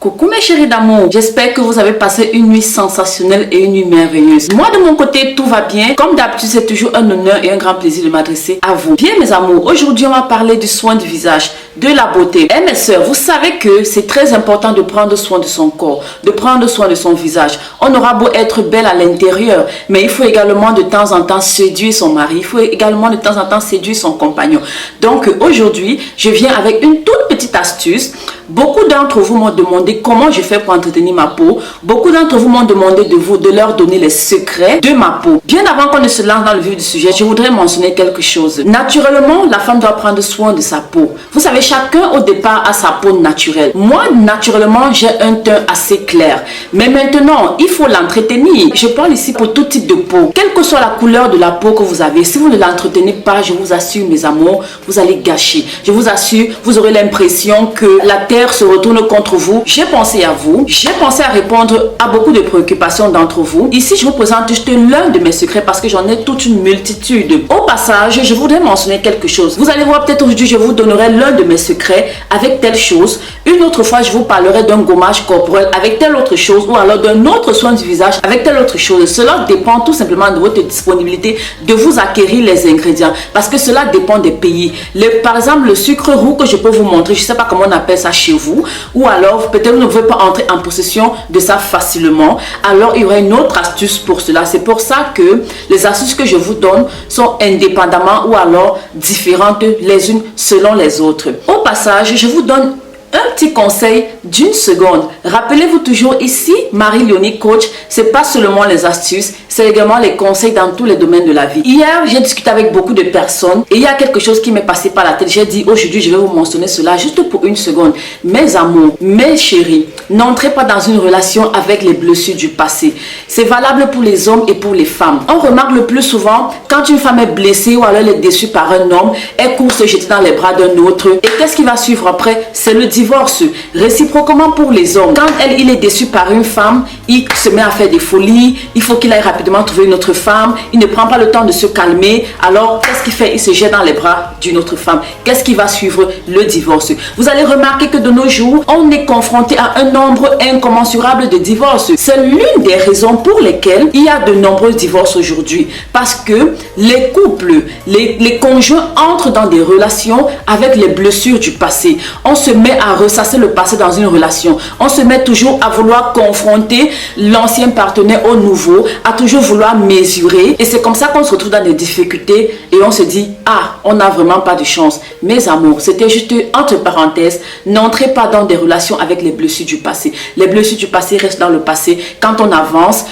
Coucou mes chéris d'amour, j'espère que vous avez passé une nuit sensationnelle et une nuit merveilleuse. Moi de mon côté tout va bien, comme d'habitude c'est toujours un honneur et un grand plaisir de m'adresser à vous. Bien mes amours, aujourd'hui on va parler du soin du visage, de la beauté. Et mes soeurs, vous savez que c'est très important de prendre soin de son corps, de prendre soin de son visage. On aura beau être belle à l'intérieur, mais il faut également de temps en temps séduire son mari, il faut également de temps en temps séduire son compagnon. Donc aujourd'hui, je viens avec une toute petite astuce. Beaucoup d'entre vous m'ont demandé comment je fais pour entretenir ma peau. Beaucoup d'entre vous m'ont demandé de leur donner les secrets de ma peau. Bien avant qu'on ne se lance dans le vif du sujet, je voudrais mentionner quelque chose. Naturellement, la femme doit prendre soin de sa peau. Vous savez, chacun au départ a sa peau naturelle. Moi, naturellement, j'ai un teint assez clair. Mais maintenant, il faut l'entretenir. Je parle ici pour tout type de peau. Quelle que soit la couleur de la peau que vous avez, si vous ne l'entretenez pas, je vous assure, mes amours, vous allez gâcher. Je vous assure, vous aurez l'impression que la terre se retourne contre vous. J'ai pensé à vous. J'ai pensé à répondre à beaucoup de préoccupations d'entre vous. Ici, je vous présente juste l'un de mes secrets parce que j'en ai toute une multitude. Au passage, je voudrais mentionner quelque chose. Vous allez voir, peut-être aujourd'hui, je vous donnerai l'un de mes secrets avec telle chose. Une autre fois, je vous parlerai d'un gommage corporel avec telle autre chose ou alors d'un autre soin du visage avec telle autre chose. Cela dépend tout simplement de votre disponibilité de vous acquérir les ingrédients parce que cela dépend des pays. Par exemple, le sucre roux que je peux vous montrer, je ne sais pas comment on appelle ça chez vous, ou alors peut-être vous ne pouvez pas entrer en possession de ça facilement. Alors il y aura une autre astuce pour cela. C'est pour ça que les astuces que je vous donne sont indépendamment ou alors différentes les unes selon les autres. Au passage, je vous donne un petit conseil d'une seconde. Rappelez-vous toujours ici, Marie-Léonie Coach, c'est pas seulement les astuces, c'est également les conseils dans tous les domaines de la vie. Hier, j'ai discuté avec beaucoup de personnes et il y a quelque chose qui m'est passé par la tête. J'ai dit aujourd'hui, je vais vous mentionner cela juste pour une seconde. Mes amours, mes chéris, n'entrez pas dans une relation avec les blessures du passé. C'est valable pour les hommes et pour les femmes. On remarque le plus souvent quand une femme est blessée ou alors elle est déçue par un homme, elle court se jeter dans les bras d'un autre. Et qu'est-ce qui va suivre après? C'est le divorce. Réciproquement pour les hommes. Quand il est déçu par une femme, il se met à faire des folies. Il faut qu'il aille rapidement trouver une autre femme. Il ne prend pas le temps de se calmer. Alors, qu'est-ce qu'il fait? Il se jette dans les bras d'une autre femme. Qu'est-ce qui va suivre? Le divorce. Vous allez remarquer que de nos jours, on est confronté à un nombre incommensurable de divorces. C'est l'une des raisons pour lesquelles il y a de nombreux divorces aujourd'hui. Parce que les couples, les conjoints entrent dans des relations avec les blessures du passé. On se met à ressasser le passé dans une relation. On se met toujours à vouloir confronter l'ancien partenaire au nouveau, à toujours vouloir mesurer. Et c'est comme ça qu'on se retrouve dans des difficultés et on se dit, ah, on n'a vraiment pas de chance. Mes amours, c'était juste entre parenthèses, n'entrez pas dans des relations avec les blessures du passé. Les blessures du passé restent dans le passé. Quand on avance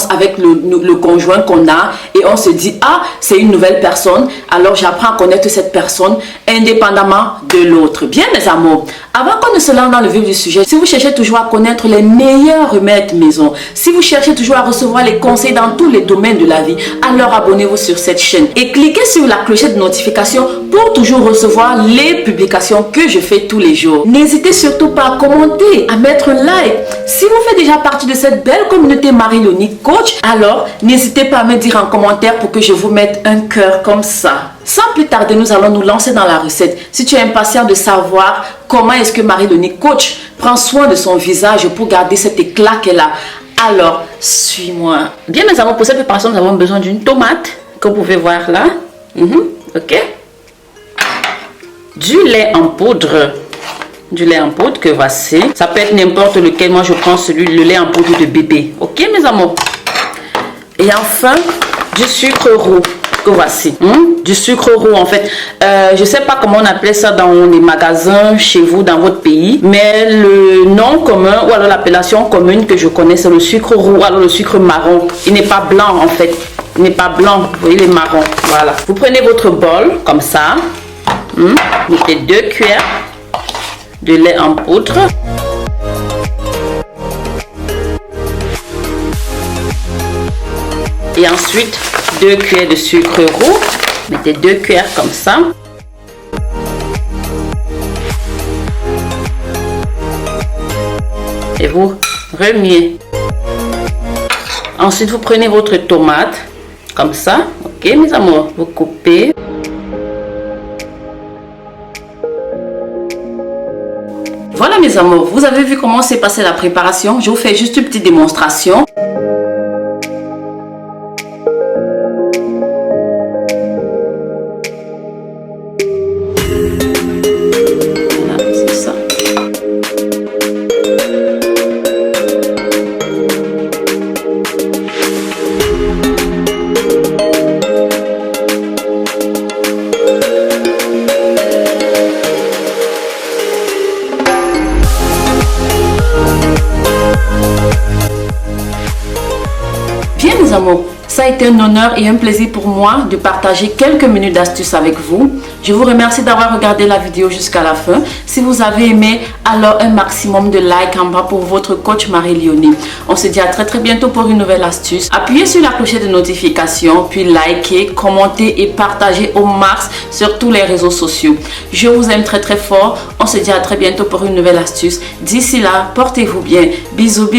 avec le conjoint qu'on a et on se dit, ah, c'est une nouvelle personne, alors j'apprends à connaître cette personne indépendamment de l'autre. Bien mes amours, avant qu'on ne se lance dans le vif du sujet, si vous cherchez toujours à connaître les meilleurs remèdes maison, si vous cherchez toujours à recevoir les conseils dans tous les domaines de la vie, alors abonnez-vous sur cette chaîne et cliquez sur la clochette de notification pour toujours recevoir les publications que je fais tous les jours. N'hésitez surtout pas à commenter, à mettre un like. Si vous faites déjà partie de cette belle communauté Marie-Léonie Coach, alors n'hésitez pas à me dire en commentaire pour que je vous mette un cœur comme ça. Sans plus tarder, nous allons nous lancer dans la recette. Si tu es impatient de savoir comment est-ce que Marie-Léonie Coach prend soin de son visage pour garder cet éclat qu'elle a, alors suis-moi. Bien mes amours, pour cette préparation, nous avons besoin d'une tomate, que vous pouvez voir là. Ok. Du lait en poudre. Du lait en poudre que voici. Ça peut être n'importe lequel. Moi, je prends le lait en poudre de bébé. Ok, mes amours. Et enfin, du sucre roux. Que voici, du sucre roux en fait. Je sais pas comment on appelait ça dans les magasins chez vous, dans votre pays, mais le nom commun ou alors l'appellation commune que je connais, c'est le sucre roux, alors le sucre marron. Il n'est pas blanc en fait. Il n'est pas blanc, vous voyez, il est marron. Voilà. Vous prenez votre bol comme ça. Mettez 2 cuillères de lait en poudre. Et ensuite 2 cuillères de sucre roux. Mettez 2 cuillères comme ça. Et vous remuez. Ensuite, vous prenez votre tomate comme ça. Ok, mes amours. Vous coupez. Voilà mes amours, vous avez vu comment s'est passée la préparation. Je vous fais juste une petite démonstration. Voilà, c'est ça. Bien mes amours, ça a été un honneur et un plaisir pour moi de partager quelques minutes d'astuces avec vous. Je vous remercie d'avoir regardé la vidéo jusqu'à la fin. Si vous avez aimé, alors un maximum de likes en bas pour votre coach Marie-Léonie. On se dit à très bientôt pour une nouvelle astuce. Appuyez sur la clochette de notification, puis likez, commentez et partagez au max sur tous les réseaux sociaux. Je vous aime très fort. On se dit à très bientôt pour une nouvelle astuce. D'ici là, portez-vous bien. Bisous.